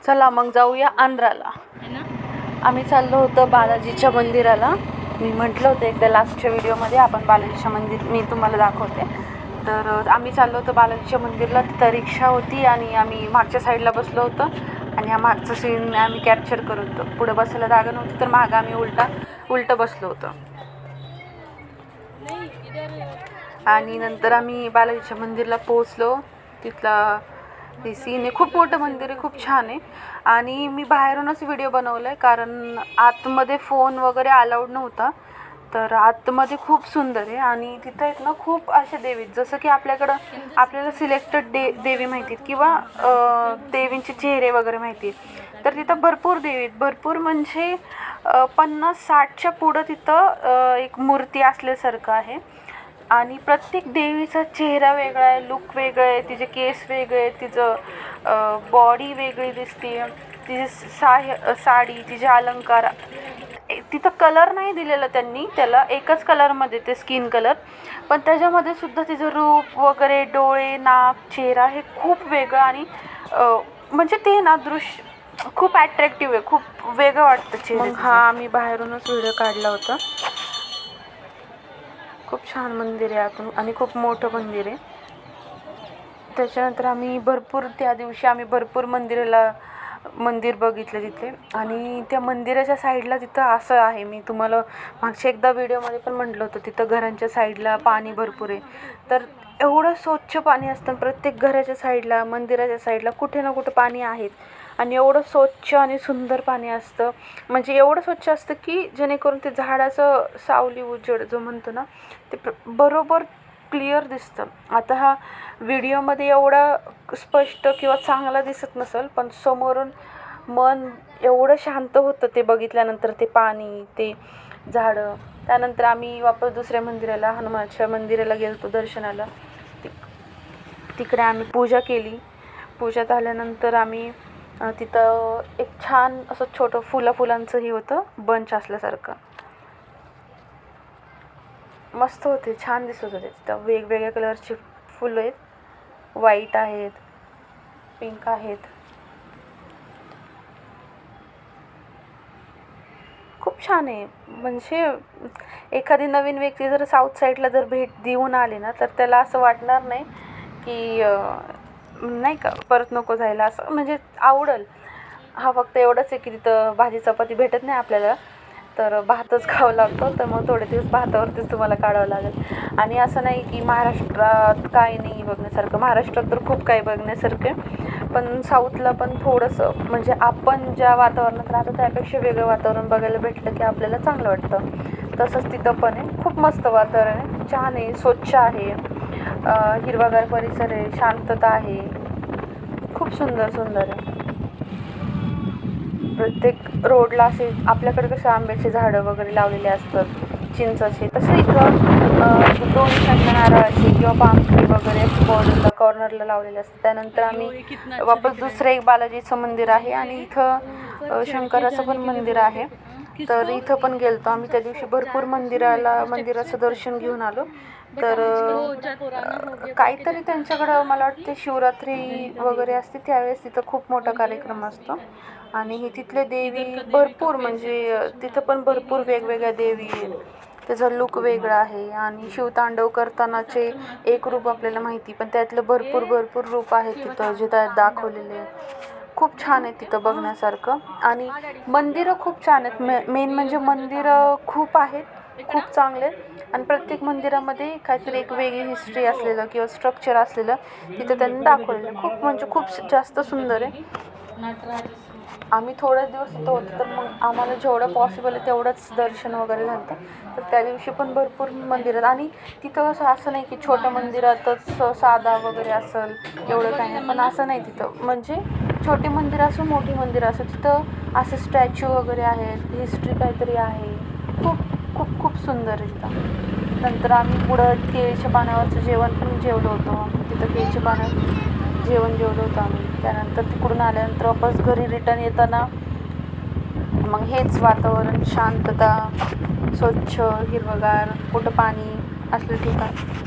चला मग जाऊया आंध्राला. आम्ही चाललो होतो बालाजीच्या मंदिराला. मी म्हटलं होतं एकदा लास्टच्या व्हिडिओमध्ये आपण बालाजीच्या मंदिर मी तुम्हाला दाखवते. तर आम्ही चाललो होतो बालाजीच्या मंदिरला. तिथं रिक्षा होती आणि आम्ही मागच्या साईडला बसलो होतो आणि हा मागचं सीन आम्ही कॅप्चर करत होतो. पुढे बसायला जागा नव्हती तर मागं आम्ही उलटं बसलो होतो. आणि नंतर आम्ही बालाजीच्या मंदिरला पोहोचलो. तिथला हे सीन आहे, खूप मोठं मंदिर आहे, खूप छान आहे. आणि मी बाहेरूनच व्हिडिओ बनवला आहे कारण आतमध्ये फोन वगैरे अलाउड नव्हता. तर आतमध्ये खूप सुंदर आहे आणि तिथं आहेत ना खूप अशा देवी, जसं की आपल्याला सिलेक्टेड देवी माहिती आहेत किंवा देवींचे चेहरे वगैरे माहिती आहेत. तर तिथं भरपूर देवी आहेत, भरपूर म्हणजे 50-60च्या पुढं तिथं एक मूर्ती असल्यासारखं आहे. आणि प्रत्येक देवीचा चेहरा वेगळा आहे, लुक वेगळं आहे, तिचे केस वेगळे, तिचं बॉडी वेगळी दिसते, तिची साडी, तिचे अलंकार. तिथं कलर नाही दिलेला त्यांनी, त्याला एकच कलरमध्ये ते स्किन कलर, पण त्याच्यामध्ये सुद्धा तिचं रूप वगैरे, डोळे, नाक, चेहरा हे खूप वेगळं आणि म्हणजे ते ना दृश्य खूप ॲट्रॅक्टिव्ह आहे, खूप वेगळं वाटतं चेहरा. हा आम्ही बाहेरूनच व्हिडिओ काढला होता. खूप छान मंदिर आहे आतून आणि खूप मोठं मंदिर आहे. त्याच्यानंतर त्या दिवशी आम्ही भरपूर मंदिर बघितलं तिथे. आणि त्या मंदिराच्या साईडला तिथं असं आहे, मी तुम्हाला मागच्या एकदा व्हिडिओमध्ये पण म्हटलं होतं, तिथं घरांच्या साईडला पाणी भरपूर आहे. तर एवढं स्वच्छ पाणी असतं प्रत्येक घराच्या साईडला, मंदिराच्या साईडला कुठे ना कुठे पाणी आहेत. आणि एवढं स्वच्छ आणि सुंदर पाणी असतं, म्हणजे एवढं स्वच्छ असतं की जेणेकरून ते झाडाचं सावली उजेड जो म्हणतो ना ते बरोबर क्लिअर दिसतं. आता हा व्हिडिओमध्ये एवढा स्पष्ट किंवा चांगला दिसत नसेल, पण समोरून मन एवढं शांत होतं ते बघितल्यानंतर, ते पाणी, ते झाडं. त्यानंतर आम्ही वापस दुसऱ्या मंदिराला, हनुमानच्या मंदिराला गेलो दर्शनाला. तिकडे आम्ही पूजा केली. पूजा झाल्यानंतर आम्ही तिथं एक छान असं छोटं फुलांचं हे होतं, बंच असल्यासारखं, मस्त होते, छान दिसत होते. तिथं वेगवेगळ्या कलरची फुलं आहेत, व्हाईट आहेत, पिंक आहेत, खूप छान आहे. म्हणजे एखादी नवीन व्यक्ती जर साऊथ साईडला जर भेट देऊन आली ना तर त्याला असं वाटणार नाही की नाही का परत नको जायला, असं म्हणजे आवडेल. हा फक्त एवढंच आहे की तिथं भाजी चपाती भेटत नाही आपल्याला, तर भातच खावं लागतो. तर मग थोडे दिवस भातावरतीच तुम्हाला काढावं लागेल. आणि असं नाही की महाराष्ट्रात काही नाही बघण्यासारखं, महाराष्ट्रात तर खूप काही बघण्यासारखं, पण साऊथला पण थोडंसं म्हणजे आपण ज्या वातावरणात राहतो त्यापेक्षा वेगळं वातावरण बघायला भेटलं की आपल्याला चांगलं वाटतं. तसंच तिथं पण आहे, खूप मस्त वातावरण आहे, छान आहे, स्वच्छ आहे, हिरवागार परिसर आहे, शांतता आहे, खूप सुंदर आहे. प्रत्येक रोडला असे आपल्याकडे कसं आंब्याचे झाडं वगैरे लावलेले असतात, चिंचाचे, तसं इथं 2 साईडला नारळाचे किंवा पाम ट्री वगैरे कॉर्नरला लावलेले असतात. त्यानंतर आम्ही वापस दुसरं एक बालाजीचं मंदिर आहे आणि इथं शंकराचं पण मंदिर आहे. तर इथं पण गेलतो आम्ही त्या दिवशी. भरपूर मंदिराचं दर्शन घेऊन आलो. तर काहीतरी त्यांच्याकडं मला वाटते शिवरात्री वगैरे असते, त्यावेळेस तिथं खूप मोठा कार्यक्रम असतो. आणि तिथले देवी भरपूर, म्हणजे तिथं पण भरपूर वेगवेगळ्या देवी आहेत, त्याचा लुक वेगळा आहे. आणि शिवतांडव करतानाचे एक रूप आपल्याला माहिती, पण त्यातलं भरपूर रूप आहेत तिथं जे दाखवलेले. खूप छान आहे तिथं बघण्यासारखं. आणि मंदिरं खूप छान आहेत. मेन म्हणजे मंदिरं खूप आहेत, खूप चांगले. आणि प्रत्येक मंदिरामध्ये काहीतरी एक वेगळी हिस्ट्री असलेलं किंवा स्ट्रक्चर असलेलं तिथं त्यांनी दाखवलेलं. खूप जास्त सुंदर आहे. आम्ही थोडे दिवस तिथं होतो, तर मग आम्हाला जेवढं पॉसिबल आहे तेवढंच दर्शन वगैरे झालं. तर त्या दिवशी पण भरपूर मंदिरात. आणि तिथं असं नाही की छोट्या मंदिरातच साधा वगैरे असेल एवढं काही नाही, पण असं नाही तिथं, म्हणजे छोटी मंदिर असो मोठी मंदिर असो, तिथं असे स्टॅच्यू वगैरे आहेत, हिस्ट्री काहीतरी आहे, खूप सुंदर आहे तिथं. नंतर आम्ही पुढं केळीच्या पानावरचं जेवण पण जेवलो होतो. तिथं केळीच्या पानावर जेवण जेवलो होतं आम्ही. त्यानंतर तिकडून आल्यानंतर वापस घरी रिटर्न येताना मग हेच वातावरण, शांतता, स्वच्छ, हिरवगार, कुठं पाणी असलं ठिकाण.